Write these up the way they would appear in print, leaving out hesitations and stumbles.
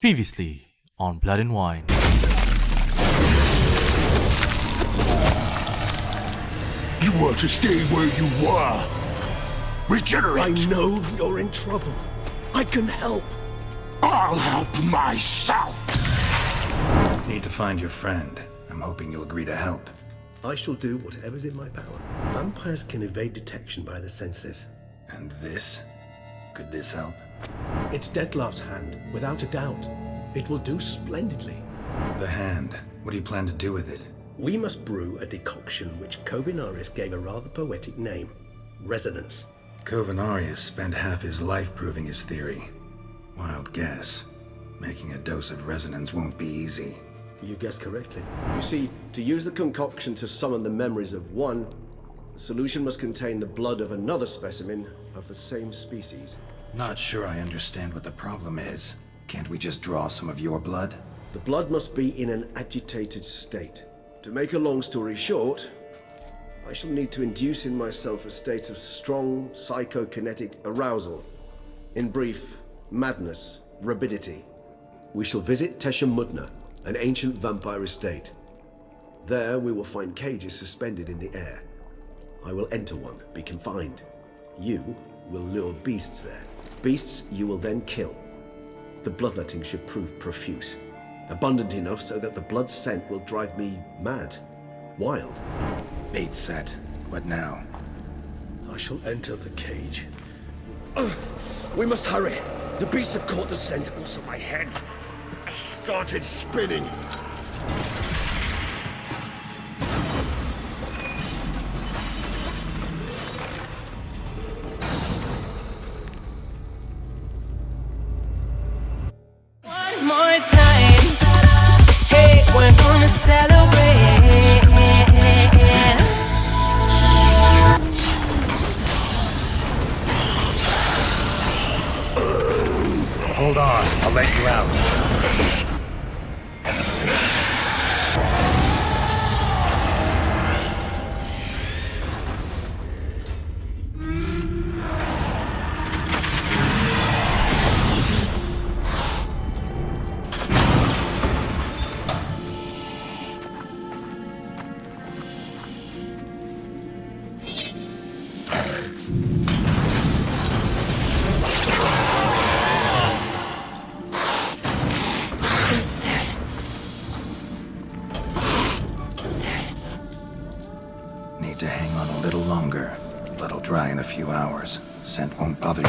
Previously on Blood and Wine. You were to stay where you were. Regenerate. I know you're in trouble. I can help. I'll help myself. Need to find your friend. I'm hoping you'll agree to help. I shall do whatever's in my power. Vampires can evade detection by the senses. And this? Could this help? It's Detlav's hand, without a doubt. It will do splendidly. The hand. What do you plan to do with it? We must brew a decoction which Covinarius gave a rather poetic name. Resonance. Covinarius spent half his life proving his theory. Wild guess. Making a dose of resonance won't be easy. You guessed correctly. You see, to use the concoction to summon the memories of one, the solution must contain the blood of another specimen of the same species. Not sure I understand what the problem is. Can't we just draw some of your blood? The blood must be in an agitated state. To make a long story short, I shall need to induce in myself a state of strong psychokinetic arousal. In brief, madness, rabidity. We shall visit Tesha Mudna, an ancient vampire estate. There we will find cages suspended in the air. I will enter one, be confined. You will lure beasts there. Beasts you will then kill. The bloodletting should prove profuse. Abundant enough so that the blood scent will drive me mad. Wild. Bait set. What now? I shall enter the cage. We must hurry. The beasts have caught the scent. Also my head. I started spinning. One more time. Hey, we're gonna celebrate. Hold on, I'll let you out. Need to hang on a little longer. Blood'll dry in a few hours. Scent won't bother you.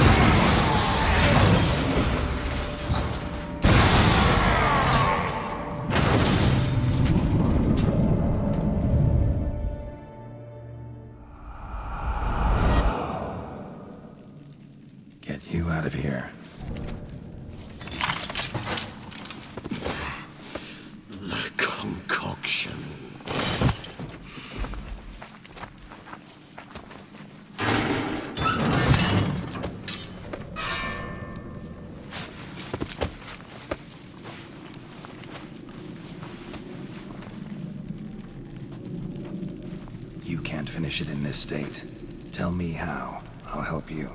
Get you out of here. The concoction. You can't finish it in this state. Tell me how. I'll help you.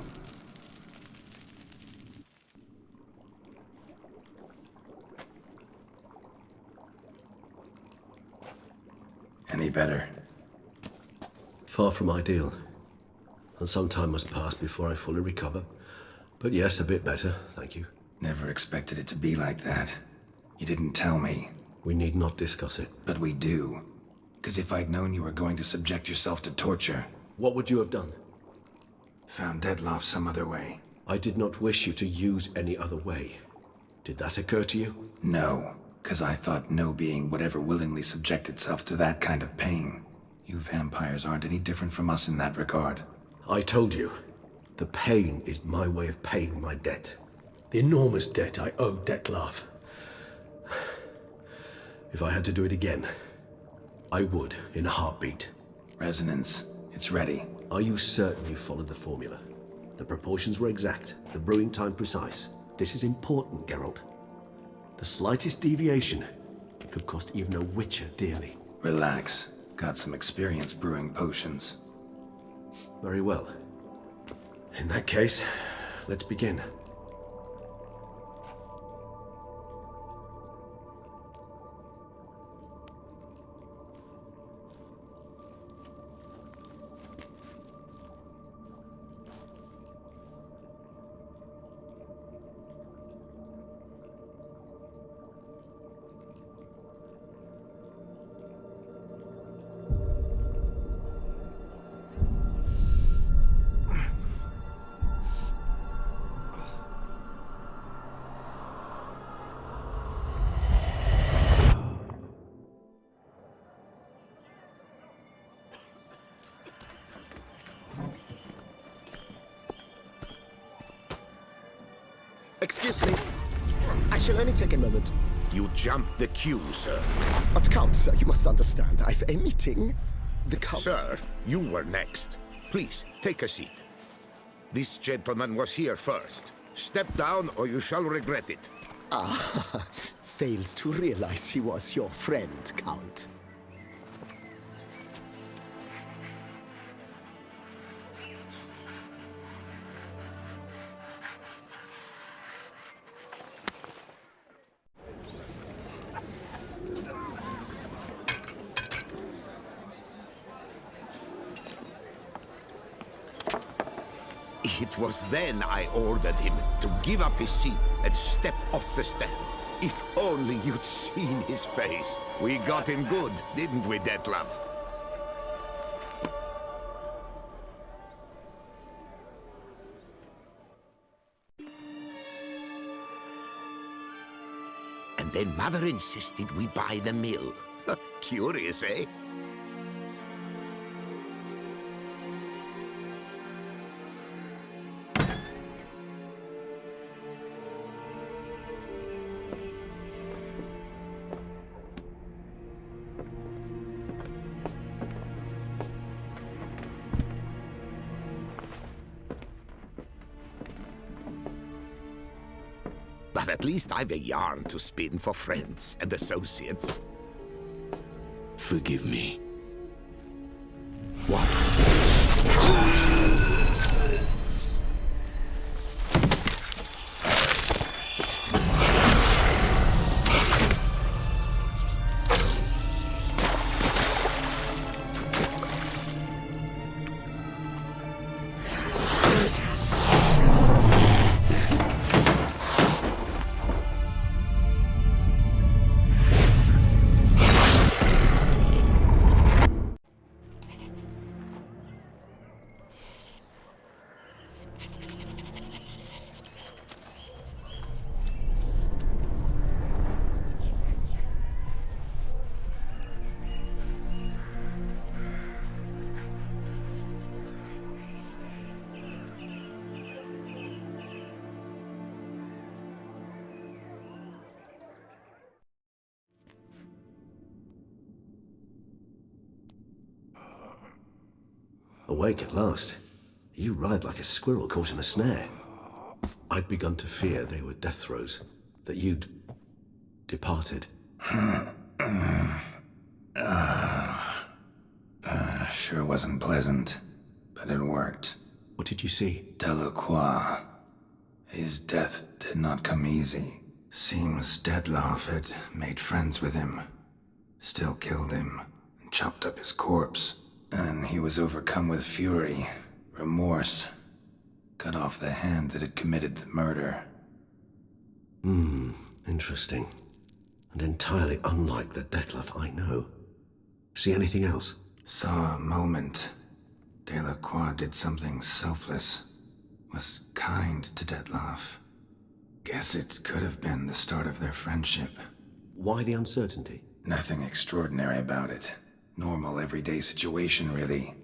Any better? Far from ideal. And some time must pass before I fully recover. But yes, a bit better, thank you. Never expected it to be like that. You didn't tell me. We need not discuss it. But we do. Because if I'd known you were going to subject yourself to torture, What would you have done? found Dettlaff some other way. I did not wish you to use any other way. Did that occur to you? No, because I thought no being would ever willingly subject itself to that kind of pain. You vampires aren't any different from us in that regard. I told you, the pain is my way of paying my debt. The enormous debt I owe Detlaff. If I had to do it again, I would in a heartbeat. Resonance, it's ready. Are you certain you followed the formula? The proportions were exact, the brewing time precise. This is important, Geralt. The slightest deviation could cost even a witcher dearly. Relax. Got some experience brewing potions. Very well. In that case, let's begin. Excuse me. I shall only take a moment. You jumped the queue, sir. But Count, sir, you must understand. I've a meeting. The Count... Sir, you were next. Please, take a seat. This gentleman was here first. Step down or you shall regret it. Ah, fails to realize he was your friend, Count. It was then I ordered him to give up his seat and step off the stand. If only you'd seen his face. We got him good, didn't we, Detlef? And then Mother insisted we buy the mill. Curious, eh? But at least I've a yarn to spin for friends and associates. Forgive me. What? Awake at last. You ride like a squirrel caught in a snare. I'd begun to fear they were death throes, that you'd departed. Sure wasn't pleasant, but it worked. What did you see? Delacroix. His death did not come easy. Seems Detlef had made friends with him, still killed him, and chopped up his corpse. And he was overcome with fury, remorse, cut off the hand that had committed the murder. Interesting. And entirely unlike the Detlef I know. See anything else? Saw a moment. Delacroix did something selfless. Was kind to Detlef. Guess it could have been the start of their friendship. Why the uncertainty? Nothing extraordinary about it. Normal, everyday situation, really.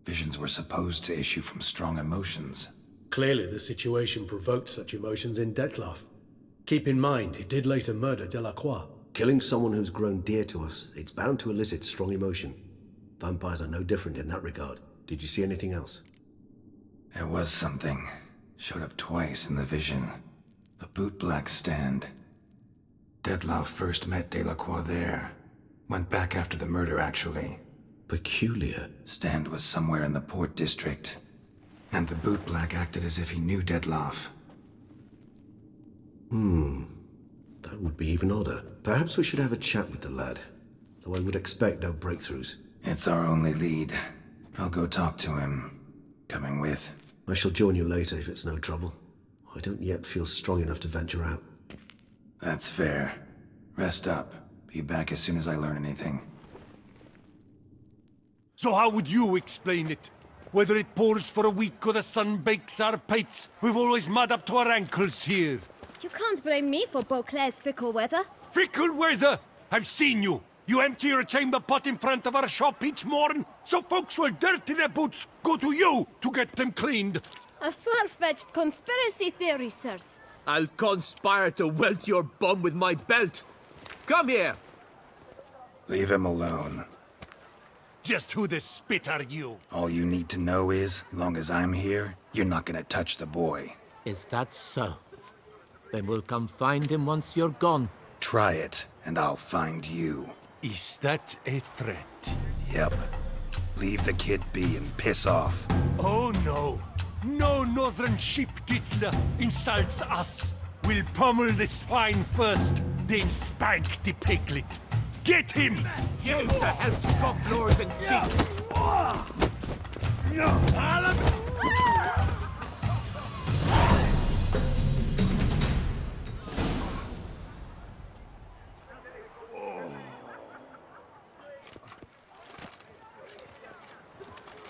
Visions were supposed to issue from strong emotions. Clearly the situation provoked such emotions in Detlef. Keep in mind, he did later murder Delacroix. Killing someone who's grown dear to us, it's bound to elicit strong emotion. Vampires are no different in that regard. Did you see anything else? There was something. Showed up twice in the vision. A bootblack stand. Detlef first met Delacroix there. Went back after the murder, actually. Peculiar. Stand was somewhere in the Port District. And the bootblack acted as if he knew Detlef. That would be even odder. Perhaps we should have a chat with the lad. Though I would expect no breakthroughs. It's our only lead. I'll go talk to him. Coming with? I shall join you later if it's no trouble. I don't yet feel strong enough to venture out. That's fair. Rest up. Be back as soon as I learn anything. So how would you explain it? Whether it pours for a week or the sun bakes our pates, we've always mud up to our ankles here. You can't blame me for Beauclair's fickle weather. Fickle weather! I've seen you! You empty your chamber pot in front of our shop each morn, so folks will dirty their boots, go to you to get them cleaned. A far-fetched conspiracy theory, sirs. I'll conspire to welt your bum with my belt. Come here. Leave him alone. Just who the spit are you? All you need to know is, long as I'm here, you're not gonna touch the boy. Is that so? Then we'll come find him once you're gone. Try it, and I'll find you. Is that a threat? Yep. Leave the kid be and piss off. Oh no. No northern sheep titler insults us. We'll pummel the swine first, then spank the piglet. Get him! You to help scofflaws and cheats!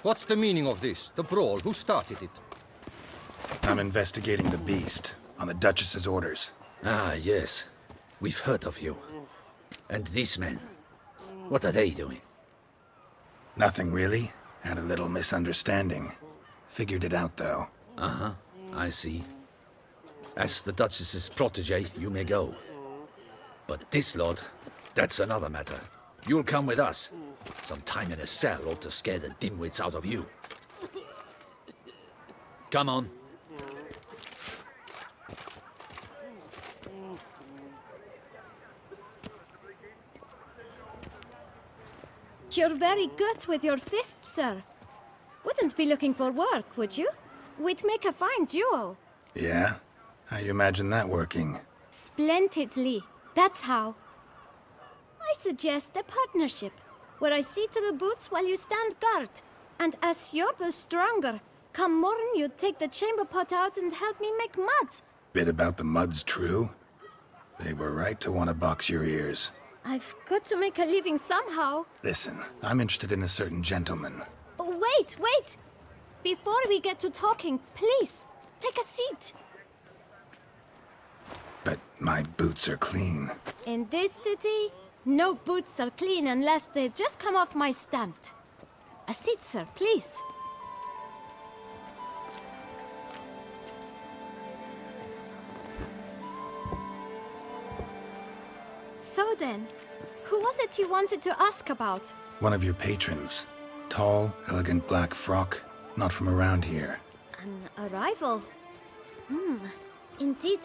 What's the meaning of this? The brawl? Who started it? I'm investigating the beast, on the Duchess's orders. Ah, yes. We've heard of you. And these men, what are they doing? Nothing really. Had a little misunderstanding. Figured it out, though. Uh-huh, I see. As the Duchess's protege, you may go. But this lot, that's another matter. You'll come with us. Some time in a cell ought to scare the dimwits out of you. Come on. You're very good with your fists, sir. Wouldn't be looking for work, would you? We'd make a fine duo. Yeah? How you imagine that working? Splendidly. That's how. I suggest a partnership, where I see to the boots while you stand guard. And as you're the stronger, come morn you take the chamber pot out and help me make mud. Bit about the mud's true? They were right to want to box your ears. I've got to make a living somehow. Listen, I'm interested in a certain gentleman. Wait, wait! Before we get to talking, please, take a seat. But my boots are clean. In this city, no boots are clean unless they just come off my stamp. A seat, sir, please. So then, who was it you wanted to ask about? One of your patrons. Tall, elegant black frock. Not from around here. An arrival? Indeed.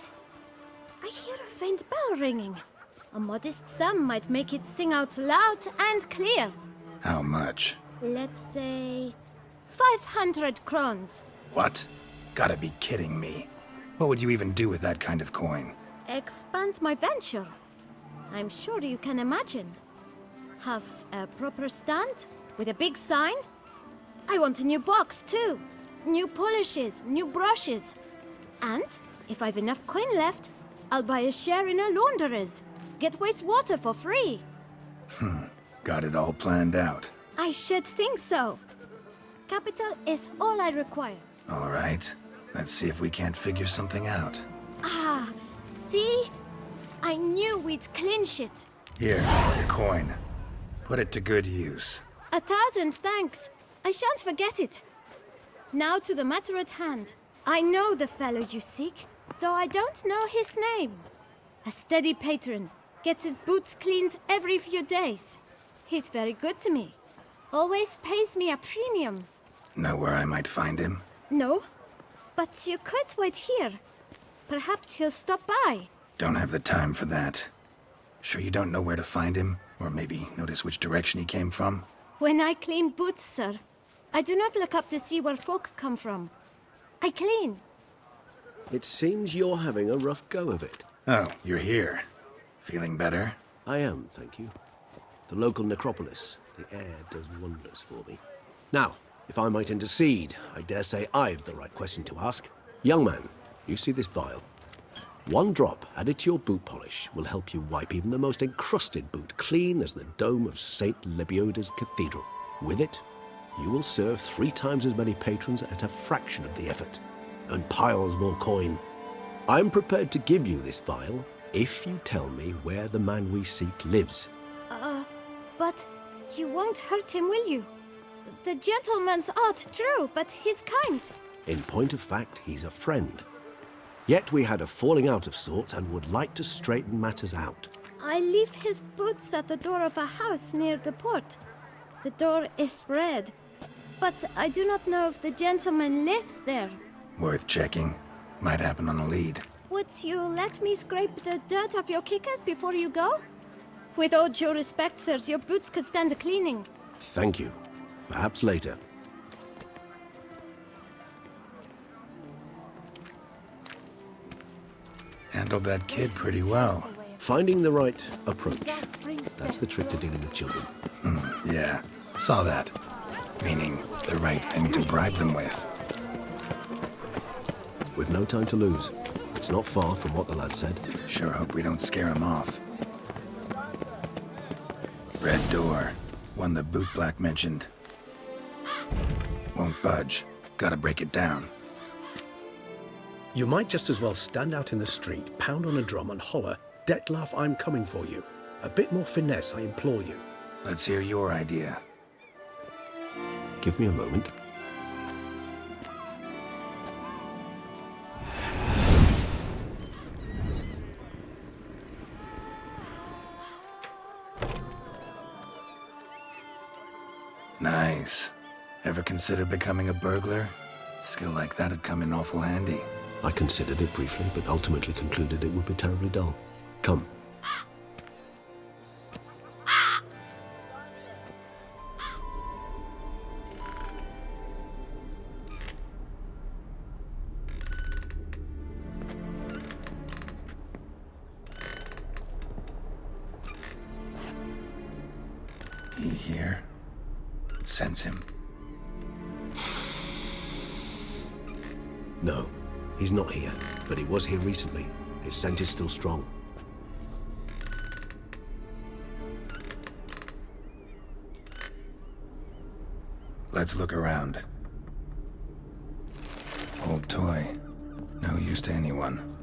I hear a faint bell ringing. A modest sum might make it sing out loud and clear. How much? Let's say 500 crowns. What? Gotta be kidding me. What would you even do with that kind of coin? Expand my venture. I'm sure you can imagine. Have a proper stand with a big sign. I want a new box too. New polishes, new brushes. And if I've enough coin left, I'll buy a share in a launderer's. Get wastewater for free. Got it all planned out. I should think so. Capital is all I require. All right. Let's see if we can't figure something out. Ah, see? I knew we'd clinch it. Here, your coin. Put it to good use. 1,000 thanks. I shan't forget it. Now to the matter at hand. I know the fellow you seek, though I don't know his name. A steady patron. Gets his boots cleaned every few days. He's very good to me. Always pays me a premium. Know where I might find him? No, but you could wait here. Perhaps he'll stop by. Don't have the time for that. Sure you don't know where to find him? Or maybe notice which direction he came from? When I clean boots, sir, I do not look up to see where folk come from. I clean. It seems you're having a rough go of it. Oh, you're here. Feeling better? I am, thank you. The local necropolis. The air does wonders for me. Now, if I might intercede, I dare say I've the right question to ask. Young man, you see this vial? One drop added to your boot polish will help you wipe even the most encrusted boot clean as the dome of St. Lebioda's Cathedral. With it, you will serve 3 times as many patrons at a fraction of the effort, and piles more coin. I'm prepared to give you this vial if you tell me where the man we seek lives. But you won't hurt him, will you? The gentleman's odd, true, but he's kind. In point of fact, he's a friend. Yet we had a falling out of sorts and would like to straighten matters out. I leave his boots at the door of a house near the port. The door is red, but I do not know if the gentleman lives there. Worth checking. Might happen on a lead. Would you let me scrape the dirt off your kickers before you go? With all due respect, sirs, your boots could stand a cleaning. Thank you. Perhaps later. Handled that kid pretty well. Finding the right approach. That's the trick to dealing with children. Yeah, saw that. Meaning, the right thing to bribe them with. We've no time to lose. It's not far from what the lad said. Sure hope we don't scare him off. Red door. One the boot black mentioned. Won't budge. Gotta break it down. You might just as well stand out in the street, pound on a drum and holler, "Dettlaff, I'm coming for you." A bit more finesse, I implore you. Let's hear your idea. Give me a moment. Nice. Ever consider becoming a burglar? Skill like that'd come in awful handy. I considered it briefly, but ultimately concluded it would be terribly dull. Come. He here? Sense him. No, he's not here, but he was here recently. His scent is still strong. Let's look around. Old toy. No use to anyone.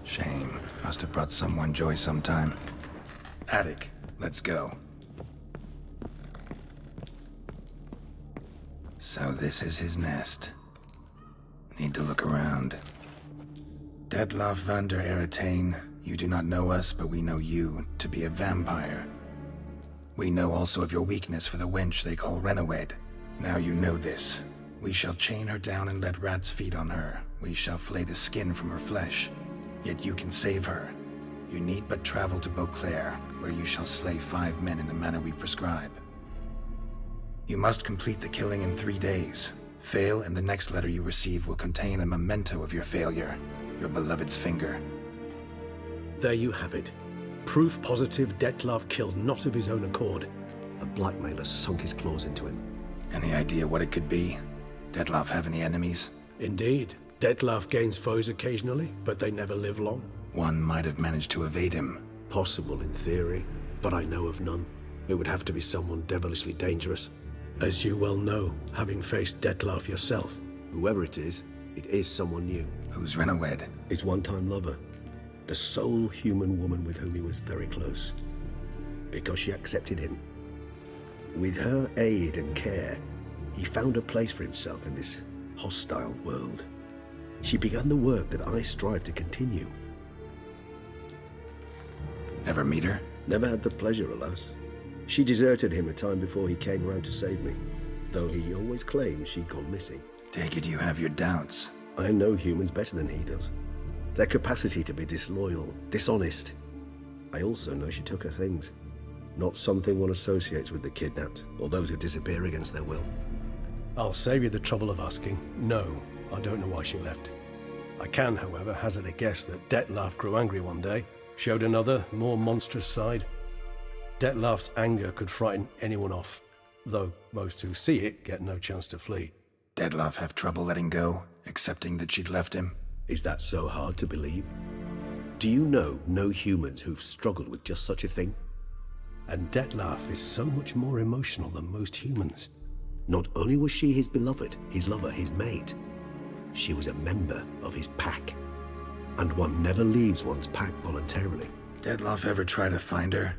Shame. Must have brought someone joy sometime. Attic. Let's go. So this is his nest. Need to look around. Dettlaff van der Eretain, you do not know us, but we know you to be a vampire. We know also of your weakness for the wench they call Renawed. Now you know this. We shall chain her down and let rats feed on her. We shall flay the skin from her flesh. Yet you can save her. You need but travel to Beauclair, where you shall slay 5 men in the manner we prescribe. You must complete the killing in 3 days. Fail, and the next letter you receive will contain a memento of your failure. Your beloved's finger. There you have it. Proof positive Dettlaff killed not of his own accord. A blackmailer sunk his claws into him. Any idea what it could be? Dettlaff have any enemies? Indeed. Dettlaff gains foes occasionally, but they never live long. One might have managed to evade him. Possible in theory, but I know of none. It would have to be someone devilishly dangerous. As you well know, having faced Dettlaff yourself. Whoever it is someone new. Who's Renawed? His one-time lover. The sole human woman with whom he was very close. Because she accepted him. With her aid and care, he found a place for himself in this hostile world. She began the work that I strive to continue. Ever meet her? Never had the pleasure, alas. She deserted him a time before he came round to save me, though he always claimed she'd gone missing. Take it you have your doubts. I know humans better than he does. Their capacity to be disloyal, dishonest. I also know she took her things. Not something one associates with the kidnapped, or those who disappear against their will. I'll save you the trouble of asking. No, I don't know why she left. I can, however, hazard a guess that Dettlaff grew angry one day, showed another, more monstrous side. Dettlaff's anger could frighten anyone off, though most who see it get no chance to flee. Dettlaff have trouble letting go, accepting that she'd left him? Is that so hard to believe? Do you know no humans who've struggled with just such a thing? And Dettlaff is so much more emotional than most humans. Not only was she his beloved, his lover, his mate, she was a member of his pack. And one never leaves one's pack voluntarily. Dettlaff ever try to find her?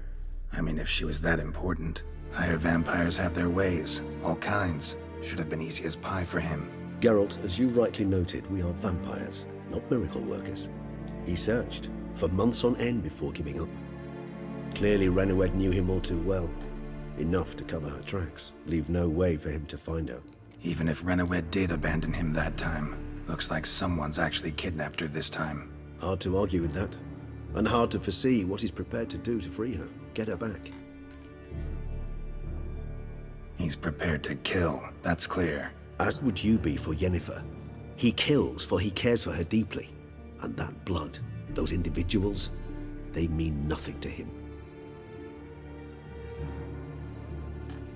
I mean, if she was that important. Higher vampires have their ways, all kinds. Should have been easy as pie for him. Geralt, as you rightly noted, we are vampires. not miracle workers. He searched for months on end before giving up. Clearly, Renowed knew him all too well. Enough to cover her tracks, leave no way for him to find her. Even if Renowed did abandon him that time, looks like someone's actually kidnapped her this time. Hard to argue with that. And hard to foresee what he's prepared to do to free her, get her back. He's prepared to kill, that's clear. As would you be for Yennefer. He kills for he cares for her deeply. And that blood, those individuals, they mean nothing to him.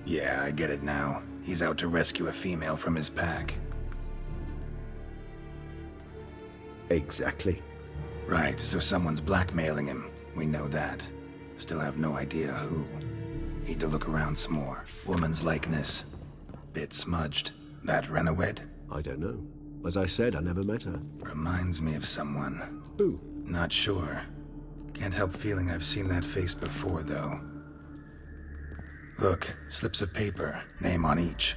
Yeah, I get it now. He's out to rescue a female from his pack. Exactly. Right, so someone's blackmailing him. We know that. Still have no idea who. Need to look around some more. Woman's likeness. Bit smudged. That Renowed? I don't know. As I said, I never met her. Reminds me of someone. Who? Not sure. Can't help feeling I've seen that face before, though. Look, slips of paper, name on each.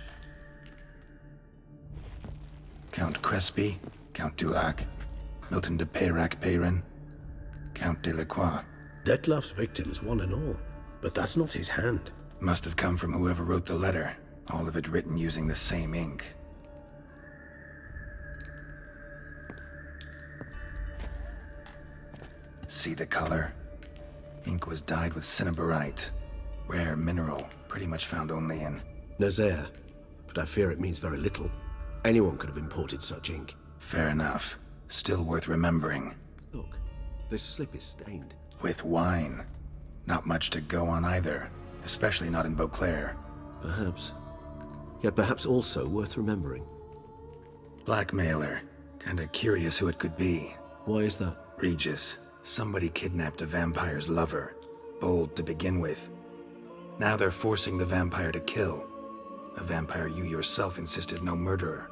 Count Crespi, Count Dulac, Milton de Peyrac-Peyrin, Count Delacroix. Detlef's victims, one and all. But that's not his hand. Must have come from whoever wrote the letter. All of it written using the same ink. See the color? Ink was dyed with cinnabarite. Rare mineral, pretty much found only in Nazaire, but I fear it means very little. Anyone could have imported such ink. Fair enough. Still worth remembering. Look, this slip is stained. With wine. Not much to go on either, especially not in Beauclair. Perhaps. Yet perhaps also worth remembering. Blackmailer. Kinda curious who it could be. Why is that? Regis. Somebody kidnapped a vampire's lover. Bold to begin with. Now they're forcing the vampire to kill. A vampire you yourself insisted no murderer.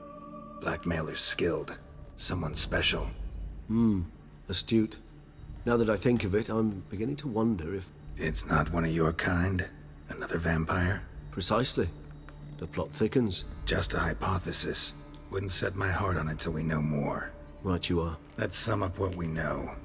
Blackmailer's skilled. Someone special. Astute. Now that I think of it, I'm beginning to wonder if... It's not one of your kind? Another vampire? Precisely. The plot thickens. Just a hypothesis. Wouldn't set my heart on it till we know more. Right you are. Let's sum up what we know.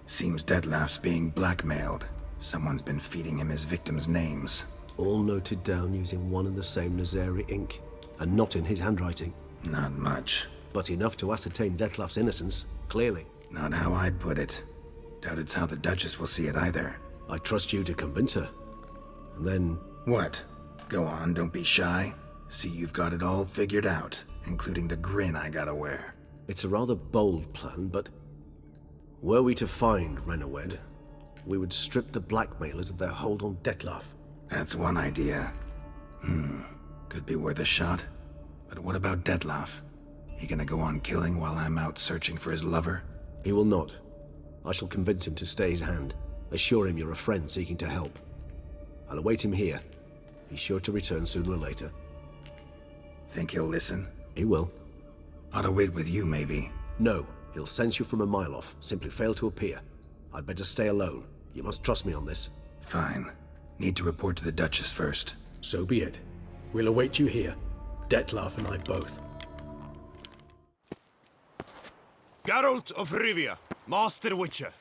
Seems Detlef's being blackmailed. Someone's been feeding him his victims' names. All noted down using one and the same Nazaire ink, and not in his handwriting. Not much. But enough to ascertain Detlef's innocence, clearly. Not how I'd put it. Doubt it's how the Duchess will see it either. I trust you to convince her. And then... What? Go on, don't be shy. See you've got it all figured out, including the grin I gotta wear. It's a rather bold plan, but... Were we to find Renowed, we would strip the blackmailers of their hold on Detlef. That's one idea. Could be worth a shot. But what about Detlef? He gonna go on killing while I'm out searching for his lover? He will not. I shall convince him to stay his hand. Assure him you're a friend seeking to help. I'll await him here. He's sure to return sooner or later. Think he'll listen? He will. Ought to wait with you, maybe. No, he'll sense you from a mile off. Simply fail to appear. I'd better stay alone. You must trust me on this. Fine. Need to report to the Duchess first. So be it. We'll await you here. Detlef and I both. Geralt of Rivia, Master Witcher.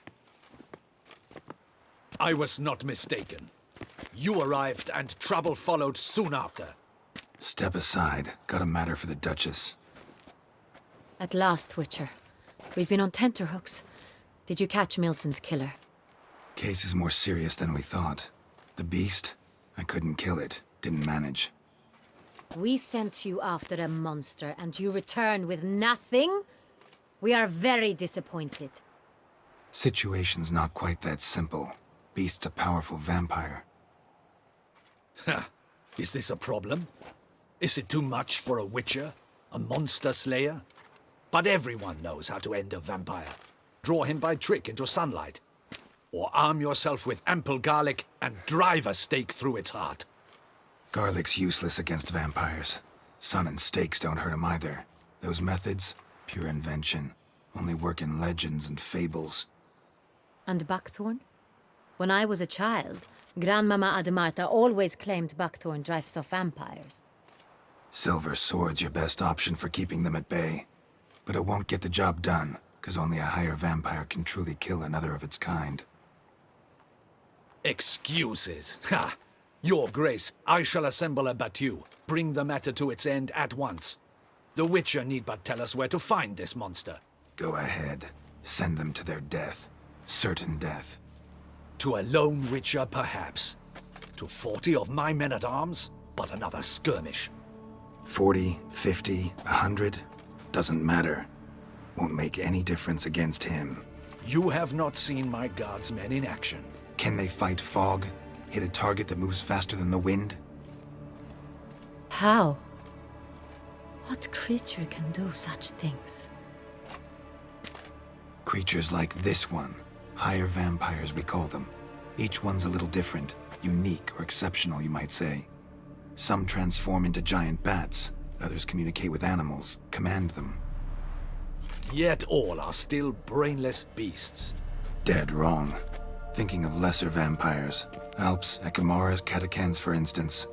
I was not mistaken. You arrived and trouble followed soon after. Step aside. Got a matter for the Duchess. At last, Witcher. We've been on tenterhooks. Did you catch Milton's killer? Case is more serious than we thought. The beast? I couldn't kill it. Didn't manage. We sent you after a monster and you returned with nothing? We are very disappointed. Situation's not quite that simple. Beast's a powerful vampire. Ha! Is this a problem? Is it too much for a Witcher? A monster slayer? But everyone knows how to end a vampire. Draw him by trick into sunlight. Or arm yourself with ample garlic and drive a stake through its heart. Garlic's useless against vampires. Sun and stakes don't hurt him either. Those methods, pure invention. Only work in legends and fables. And buckthorn? When I was a child, Grandmama Ademarta always claimed buckthorn drives off vampires. Silver sword's your best option for keeping them at bay. But it won't get the job done. because only a higher vampire can truly kill another of its kind. Excuses. Ha! Your Grace, I shall assemble a battue. Bring the matter to its end at once. The Witcher need but tell us where to find this monster. Go ahead. Send them to their death. Certain death. To a lone Witcher, perhaps. To 40 of my men-at-arms, but another skirmish. 40, 50, 100, doesn't matter. Won't make any difference against him. You have not seen my guardsmen in action. Can they fight fog? Hit a target that moves faster than the wind? How? What creature can do such things? Creatures like this one. Higher vampires, we call them. Each one's a little different. Unique or exceptional, you might say. Some transform into giant bats. Others communicate with animals, command them. Yet all are still brainless beasts. Dead wrong. Thinking of lesser vampires. Alps, Ekamaras, Catacans, for instance.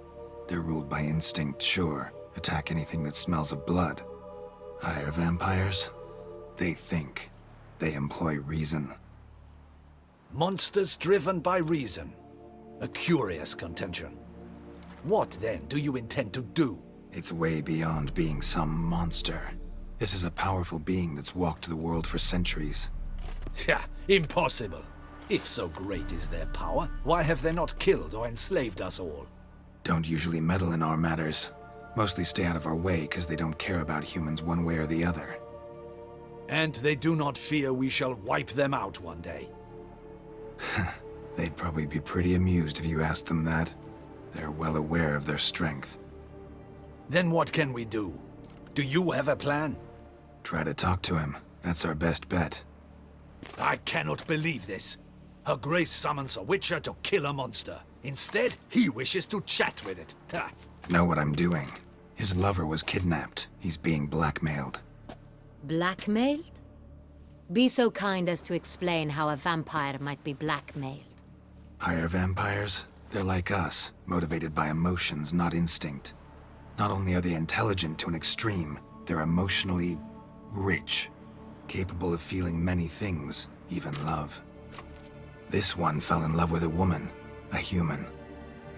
They're ruled by instinct, sure. Attack anything that smells of blood. Higher vampires? They think. They employ reason. Monsters driven by reason. A curious contention. What, then, do you intend to do? It's way beyond being some monster. This is a powerful being that's walked the world for centuries. Yeah, impossible. If so great is their power, why have they not killed or enslaved us all? Don't usually meddle in our matters. Mostly stay out of our way because they don't care about humans one way or the other. And they do not fear we shall wipe them out one day. They'd probably be pretty amused if you asked them that. They're well aware of their strength. Then what can we do? Do you have a plan? Try to talk to him. That's our best bet. I cannot believe this. Her Grace summons a Witcher to kill a monster. Instead, he wishes to chat with it. Ha. Know what I'm doing. His lover was kidnapped. He's being blackmailed. Blackmailed? Be so kind as to explain how a vampire might be blackmailed. Higher vampires? They're like us, motivated by emotions, not instinct. Not only are they intelligent to an extreme, they're emotionally rich, capable of feeling many things, even love. This one fell in love with a woman, a human,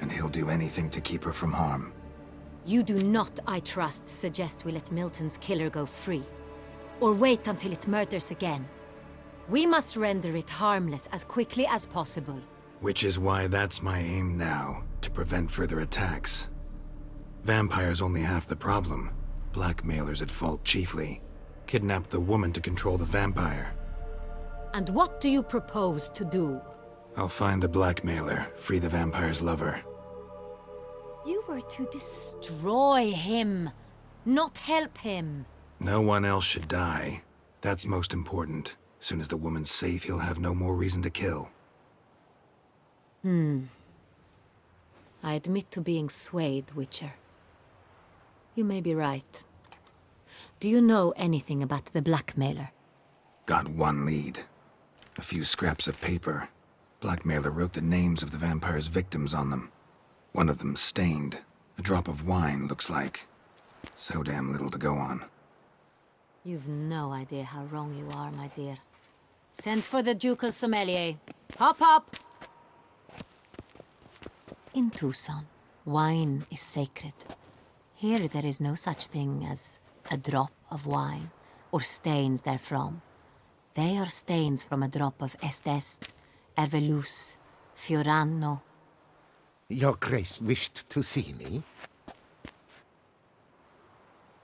and he'll do anything to keep her from harm. You do not, I trust, suggest we let Milton's killer go free. Or wait until it murders again. We must render it harmless as quickly as possible. Which is why that's my aim now, to prevent further attacks. Vampires only half the problem. Blackmailers at fault chiefly. Kidnapped the woman to control the vampire. And what do you propose to do? I'll find the blackmailer, free the vampire's lover. You were to destroy him, not help him. No one else should die. That's most important. Soon as the woman's safe, he'll have no more reason to kill. I admit to being swayed, Witcher. You may be right. Do you know anything about the blackmailer? Got one lead. A few scraps of paper. Blackmailer wrote the names of the vampire's victims on them. One of them stained. A drop of wine, looks like. So damn little to go on. You've no idea how wrong you are, my dear. Send for the ducal sommelier. Hop, hop! In Tucson, wine is sacred. Here there is no such thing as a drop of wine, or stains therefrom. They are stains from a drop of Est, Ervelus, Fiorano. Your Grace wished to see me?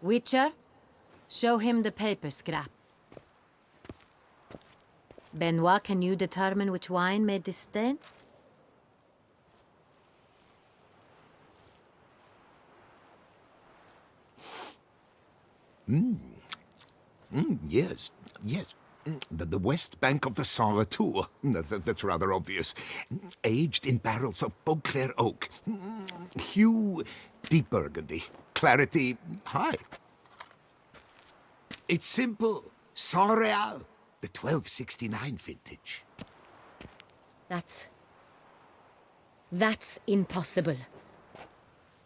Witcher, show him the paper scrap. Benoit, can you determine which wine made this stain? Yes, yes. The west bank of the Saint Retour. That's rather obvious. Aged in barrels of Beauclair oak. Hue, deep burgundy. Clarity, high. It's simple. Saint Real, the 1269 vintage. That's impossible.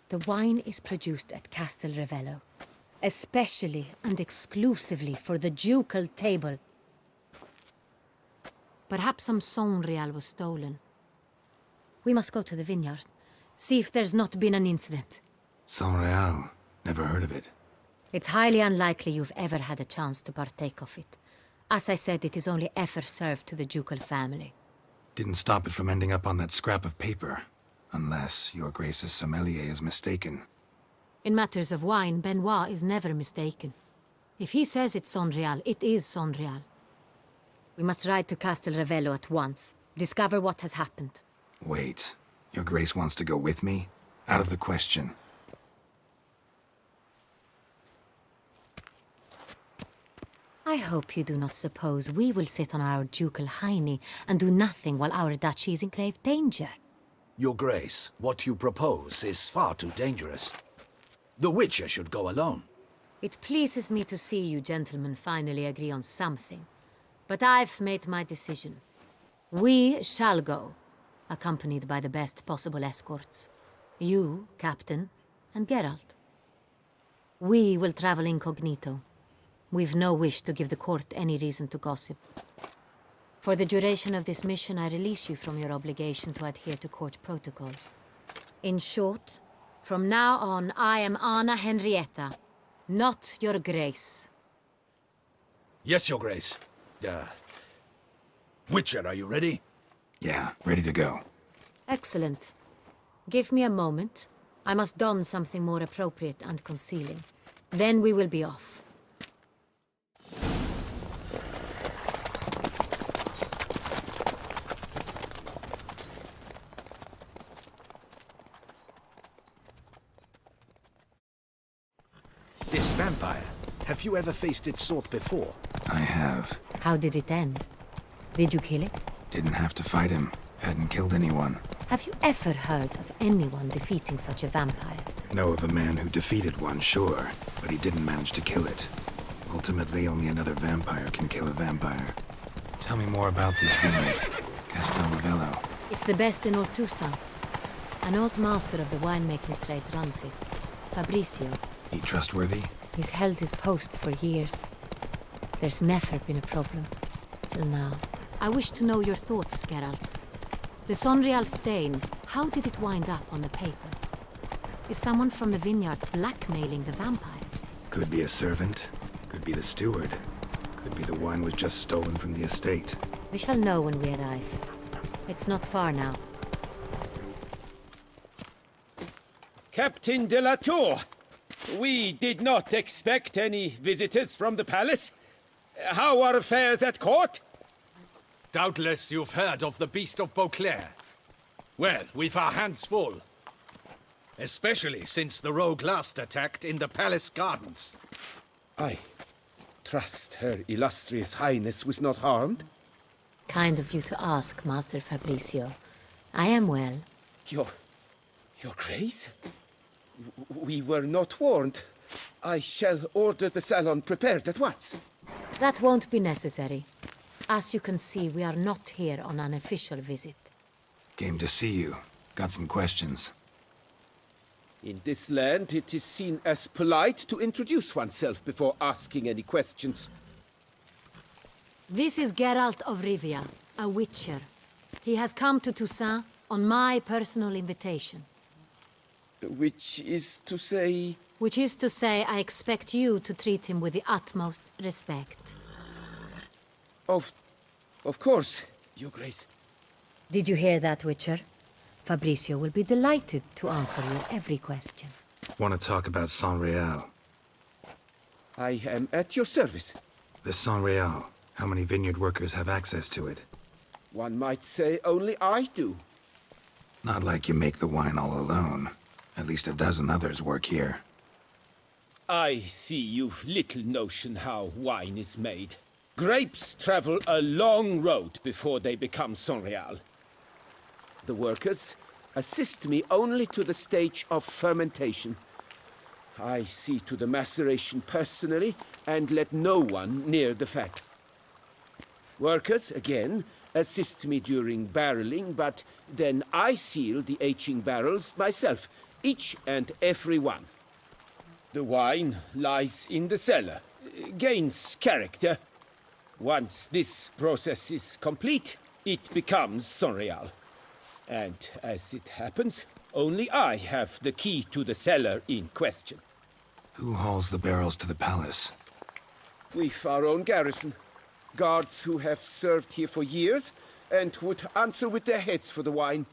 The wine is produced at Castel Ravello, especially and exclusively for the ducal table. Perhaps some Sonreal was stolen. We must go to the vineyard. See if there's not been an incident. Sonreal. Never heard of it. It's highly unlikely you've ever had a chance to partake of it. As I said, it is only ever served to the ducal family. Didn't stop it from ending up on that scrap of paper. Unless your Grace's sommelier is mistaken. In matters of wine, Benoit is never mistaken. If he says it's Sonreal, it is Sonreal. We must ride to Castel Ravello at once. Discover what has happened. Wait. Your Grace wants to go with me? Out of the question. I hope you do not suppose we will sit on our ducal hiney and do nothing while our duchy is in grave danger. Your Grace, what you propose is far too dangerous. The Witcher should go alone. It pleases me to see you gentlemen finally agree on something. But I've made my decision. We shall go, accompanied by the best possible escorts. You, Captain, and Geralt. We will travel incognito. We've no wish to give the court any reason to gossip. For the duration of this mission, I release you from your obligation to adhere to court protocol. In short, from now on, I am Anna Henrietta, not your Grace. Yes, Your Grace. Witcher, are you ready? Yeah, ready to go. Excellent. Give me a moment. I must don something more appropriate and concealing. Then we will be off. This vampire, have you ever faced its sort before? I have. How did it end? Did you kill it? Didn't have to fight him. Hadn't killed anyone. Have you ever heard of anyone defeating such a vampire? Know of a man who defeated one, sure, but he didn't manage to kill it. Ultimately, only another vampire can kill a vampire. Tell me more about this vineyard, Castel Ravello. It's the best in all Toussaint. An old master of the winemaking trade runs it. Fabrizio. He trustworthy? He's held his post for years. There's never been a problem. Till now. I wish to know your thoughts, Geralt. The Sonreal stain, how did it wind up on the paper? Is someone from the vineyard blackmailing the vampire? Could be a servant. Could be the steward. Could be the wine was just stolen from the estate. We shall know when we arrive. It's not far now. Captain de la Tour, we did not expect any visitors from the palace. How are affairs at court? Doubtless you've heard of the Beast of Beauclair. Well, we've our hands full. Especially since the rogue last attacked in the palace gardens. I trust Her Illustrious Highness was not harmed? Kind of you to ask, Master Fabrizio. I am well. Your Grace? We were not warned. I shall order the salon prepared at once. That won't be necessary. As you can see, we are not here on an official visit. Came to see you. Got some questions. In this land, it is seen as polite to introduce oneself before asking any questions. This is Geralt of Rivia, a witcher. He has come to Toussaint on my personal invitation. Which is to say... Which is to say, I expect you to treat him with the utmost respect. Of course, Your Grace. Did you hear that, Witcher? Fabrizio will be delighted to answer your every question. Want to talk about Sonreal? I am at your service. The Sonreal. How many vineyard workers have access to it? One might say only I do. Not like you make the wine all alone. At least a dozen others work here. I see you've little notion how wine is made. Grapes travel a long road before they become Sonreal. The workers assist me only to the stage of fermentation. I see to the maceration personally and let no one near the fat. Workers, again, assist me during barreling, but then I seal the aging barrels myself, each and every one. The wine lies in the cellar, gains character. Once this process is complete, it becomes Sonreal. And as it happens, only I have the key to the cellar in question. Who hauls the barrels to the palace? We've our own garrison. Guards who have served here for years and would answer with their heads for the wine.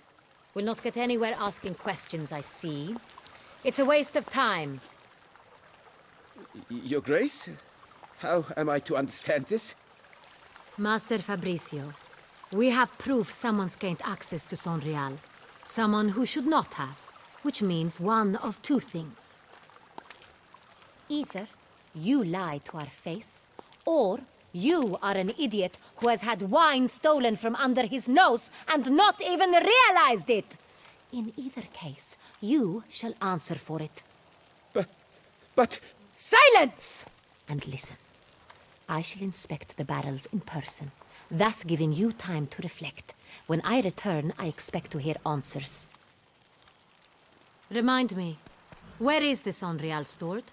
We'll not get anywhere asking questions, I see. It's a waste of time. Your Grace? How am I to understand this? Master Fabricio, we have proof someone's gained access to Sonreal. Someone who should not have, which means one of two things. Either you lie to our face, or you are an idiot who has had wine stolen from under his nose and not even realized it. In either case, you shall answer for it. But... Silence! And listen. I shall inspect the barrels in person, thus giving you time to reflect. When I return, I expect to hear answers. Remind me, where is this Sonreal stored?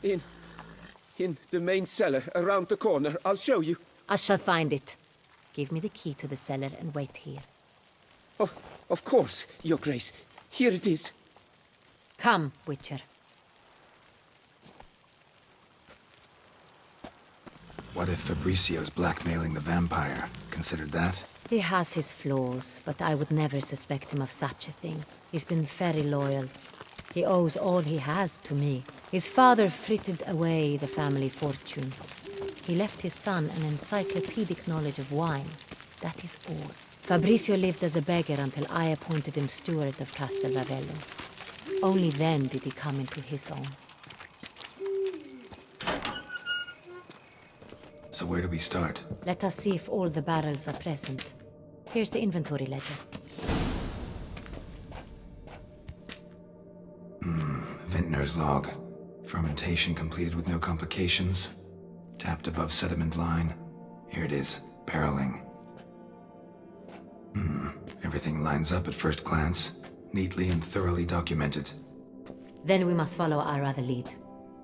In the main cellar, around the corner. I'll show you. I shall find it. Give me the key to the cellar and wait here. Oh, of course, Your Grace. Here it is. Come, Witcher. What if Fabricio's blackmailing the vampire? Considered that? He has his flaws, but I would never suspect him of such a thing. He's been very loyal. He owes all he has to me. His father frittered away the family fortune. He left his son an encyclopedic knowledge of wine. That is all. Fabricio lived as a beggar until I appointed him steward of Castelravello. Only then did he come into his own. So where do we start? Let us see if all the barrels are present. Here's the inventory ledger. Vintner's log. Fermentation completed with no complications. Tapped above sediment line. Here it is. Barreling. Everything lines up at first glance. Neatly and thoroughly documented. Then we must follow our other lead.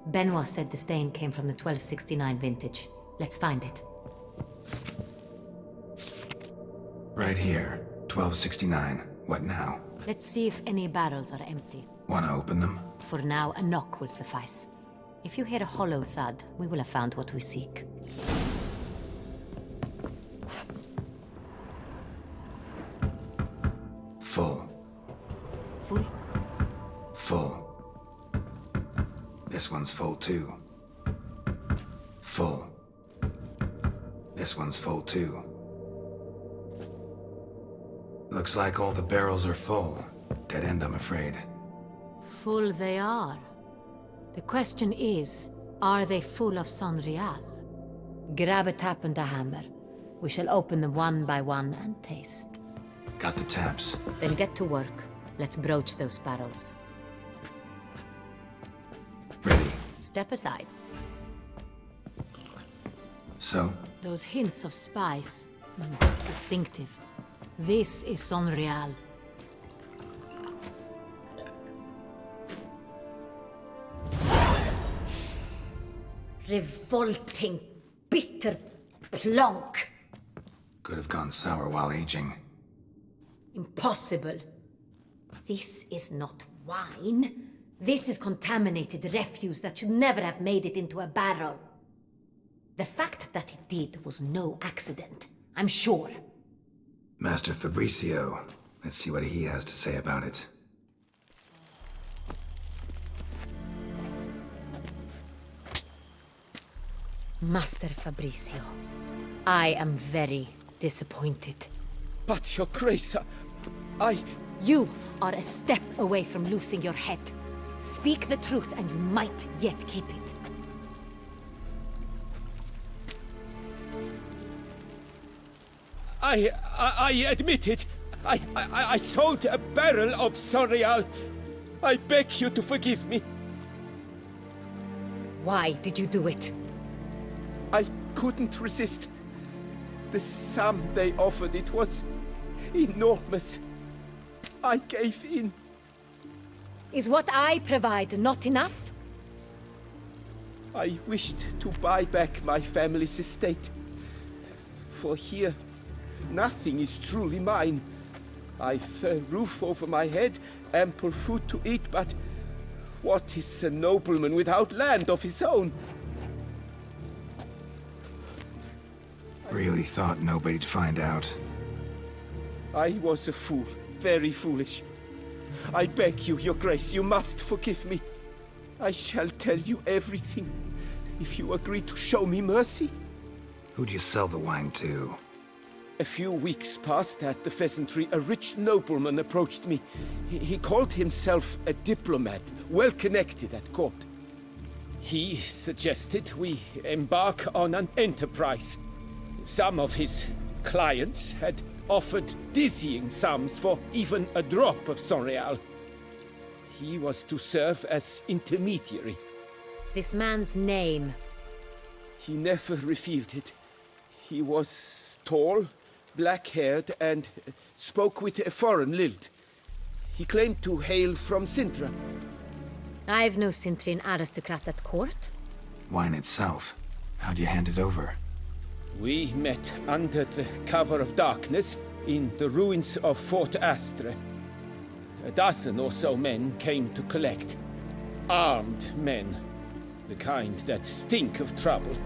Benoit said the stain came from the 1269 vintage. Let's find it. Right here. 1269. What now? Let's see if any barrels are empty. Wanna open them? For now, a knock will suffice. If you hear a hollow thud, we will have found what we seek. Full. Full? Full. This one's full too. Full. This one's full too. Looks like all the barrels are full. Dead end, I'm afraid. Full they are. The question is, are they full of Sonreal? Grab a tap and a hammer. We shall open them one by one and taste. Got the taps. Then get to work. Let's broach those barrels. Ready. Step aside. So? Those hints of spice. Distinctive. This is Sonreal. Revolting, bitter plonk. Could have gone sour while aging. Impossible. This is not wine. This is contaminated refuse that should never have made it into a barrel. The fact that it did was no accident, I'm sure. Master Fabricio. Let's see what he has to say about it. Master Fabricio, I am very disappointed. But, Your Grace, You are a step away from losing your head. Speak the truth and you might yet keep it. I admit it. I sold a barrel of Sonreal. I beg you to forgive me. Why did you do it? I couldn't resist. The sum they offered, it was enormous. I gave in. Is what I provide not enough? I wished to buy back my family's estate. For here, Nothing is truly mine. I've a roof over my head, ample food to eat, but what is a nobleman without land of his own? Really thought nobody'd find out. I was a fool, very foolish. I beg you, Your Grace, you must forgive me. I shall tell you everything, if you agree to show me mercy. Who'd you sell the wine to? A few weeks past at the pheasantry, a rich nobleman approached me. He called himself a diplomat, well connected at court. He suggested we embark on an enterprise. Some of his clients had offered dizzying sums for even a drop of Sonreal. He was to serve as intermediary. This man's name? He never revealed it. He was tall, black-haired, and spoke with a foreign lilt. He claimed to hail from Sintra. I've no Sintrian aristocrat at court. Wine itself. How'd you hand it over? We met under the cover of darkness in the ruins of Fort Astre. A dozen or so men came to collect. Armed men. The kind that stink of trouble.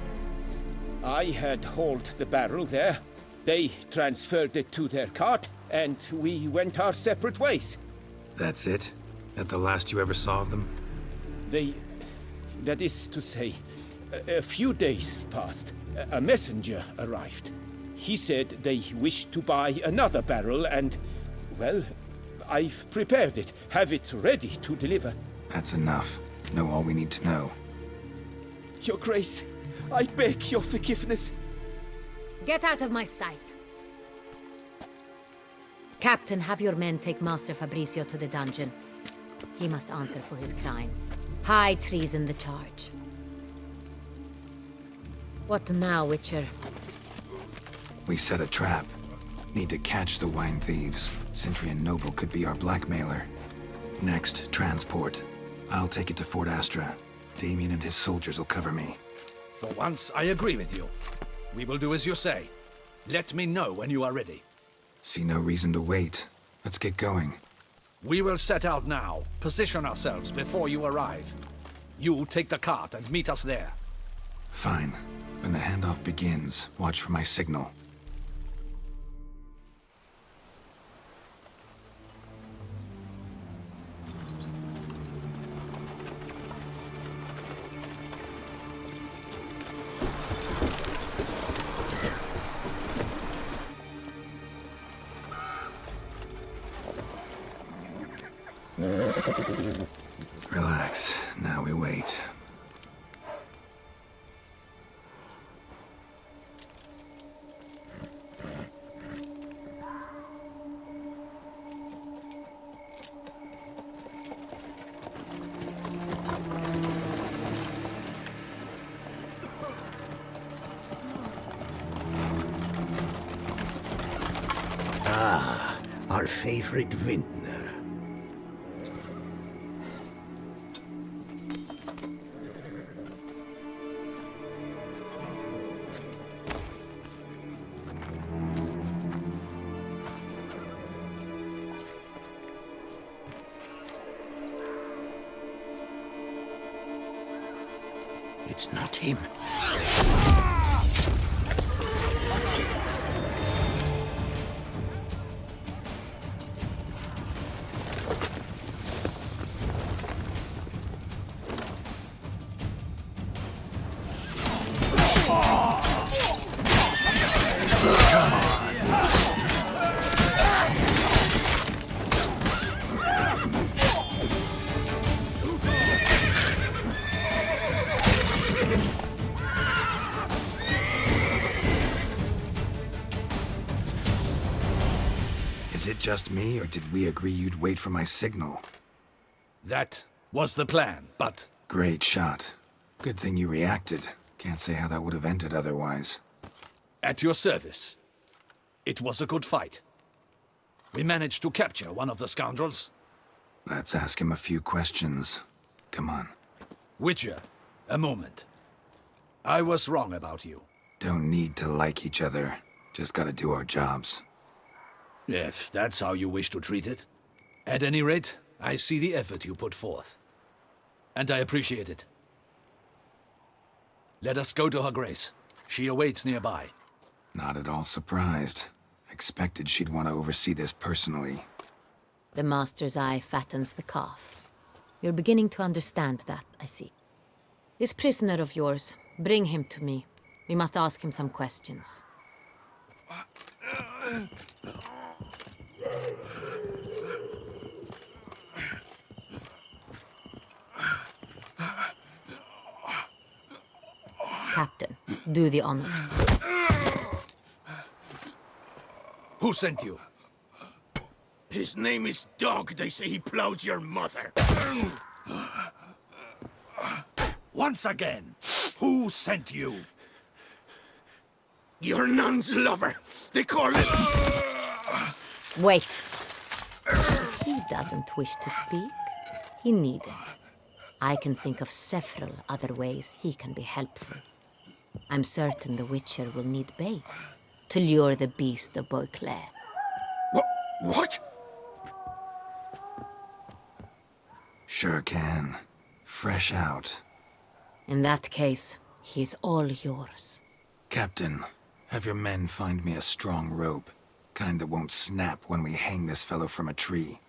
I had hauled the barrel there. They transferred it to their cart, and we went our separate ways. That's it? That the last you ever saw of them? That is to say, a few days passed. A messenger arrived. He said they wished to buy another barrel and, well, I've prepared it. Have it ready to deliver. That's enough. Know all we need to know. Your Grace, I beg your forgiveness. Get out of my sight. Captain, have your men take Master Fabricio to the dungeon. He must answer for his crime. High treason the charge. What now, Witcher? We set a trap. Need to catch the wine thieves. Sintrian Noble could be our blackmailer. Next, transport. I'll take it to Fort Astra. Damien and his soldiers will cover me. For once, I agree with you. We will do as you say. Let me know when you are ready. See no reason to wait. Let's get going. We will set out now. Position ourselves before you arrive. You take the cart and meet us there. Fine. When the handoff begins, watch for my signal. Relax. Now we wait. Ah, our favorite vintner. It's not him. Is it just me, or did we agree you'd wait for my signal? That was the plan, but... Great shot. Good thing you reacted. Can't say how that would have ended otherwise. At your service. It was a good fight. We managed to capture one of the scoundrels. Let's ask him a few questions. Come on. Witcher, a moment. I was wrong about you. Don't need to like each other. Just gotta do our jobs. If that's how you wish to treat it. At any rate, I see the effort you put forth. And I appreciate it. Let us go to her grace. She awaits nearby. Not at all surprised. Expected she'd want to oversee this personally. The master's eye fattens the calf. You're beginning to understand that, I see. This prisoner of yours, bring him to me. We must ask him some questions. Captain, do the honors. Who sent you? His name is Dog. They say he plowed your mother. Once again, who sent you? Your nun's lover. They call him... Wait. If he doesn't wish to speak, he needn't. I can think of several other ways he can be helpful. I'm certain the Witcher will need bait to lure the beast of Beauclair. What? Sure can. Fresh out. In that case, he's all yours. Captain, have your men find me a strong rope. Kind that won't snap when we hang this fellow from a tree.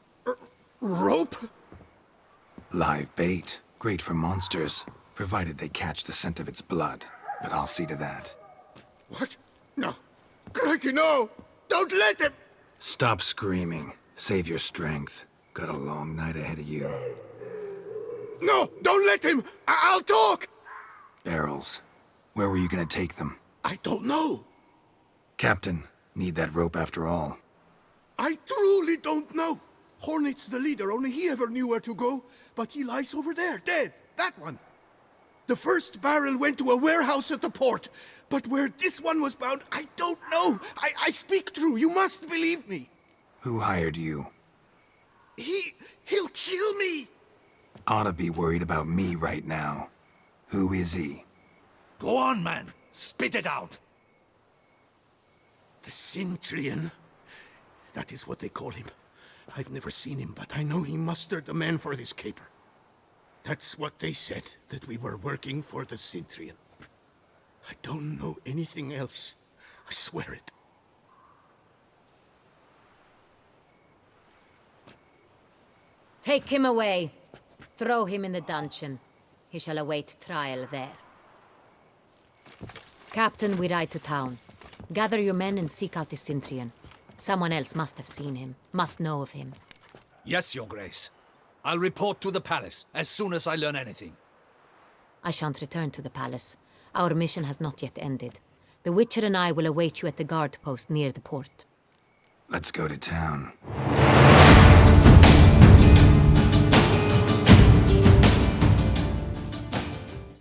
Rope? Live bait. Great for monsters, provided they catch the scent of its blood. But I'll see to that. What? No. Crikey, no! Don't let him! Stop screaming. Save your strength. Got a long night ahead of you. No! Don't let him! I'll talk! Barrels. Where were you gonna take them? I don't know. Captain, need that rope after all. I truly don't know. Hornet's the leader, only he ever knew where to go. But he lies over there, dead. That one. The first barrel went to a warehouse at the port. But where this one was bound, I don't know. I speak true. You must believe me. Who hired you? He'll kill me. Oughta be worried about me right now. Who is he? Go on, man. Spit it out. The Cintrian. That is what they call him. I've never seen him, but I know he mustered the men for this caper. That's what they said, that we were working for the Cintrian. I don't know anything else. I swear it. Take him away. Throw him in the dungeon. He shall await trial there. Captain, we ride to town. Gather your men and seek out the Cintrian. Someone else must have seen him, must know of him. Yes, Your Grace. I'll report to the palace as soon as I learn anything. I shan't return to the palace. Our mission has not yet ended. The Witcher and I will await you at the guard post near the port. Let's go to town.